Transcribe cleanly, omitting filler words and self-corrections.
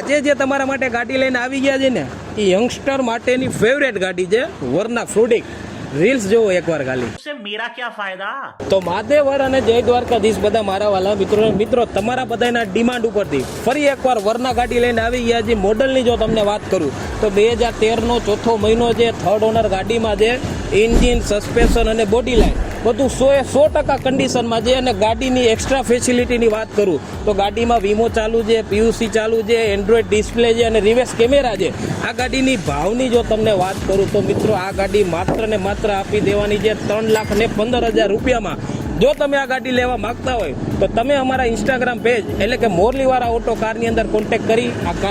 આજે જે તમારા માટે ગાડી લઈને આવી ગયા છે ને એ યંગસ્ટર માટેની ફેવરેટ ગાડી છે વરના ફ્રુડિક રીલ્સ જોવો એકવાર ખાલી मेरा क्या फायदा। તો મહાદેવર અને જય દ્વારકાધીશ બધા મારા વાલા મિત્રો તમારા બધાના ડિમાન્ડ ઉપરથી ફરી એકવાર વરના ગાડી લઈને આવી ગયા છે મોડલની જો તમને વાત કરું તો 2013નો ચોથો મહિનો છે થર્ડ ઓનર ગાડીમાં છે એન્જિન સસ્પેન્શન અને બોડી લાઇન બધું 100% કન્ડિશનમાં છે અને ગાડીની એક્સ્ટ્રા ફેસિલિટીની વાત કરું તો ગાડીમાં વીમો ચાલુ છે પીયુસી ચાલુ છે એન્ડ્રોઈડ ડિસ્પ્લે છે અને રિવર્સ કેમેરા છે આ ગાડીની ભાવની જો તમને વાત કરું તો મિત્રો આ ગાડી માત્ર ને માત્ર આપી દેવાની છે 3,15,000 રૂપિયામાં જો તમે આ ગાડી લેવા માંગતા હોય તો તમે અમારા ઇન્સ્ટાગ્રામ પેજ એટલે કે મોરલીવાળા ઓટો કારની અંદર કોન્ટેક્ટ કરી આ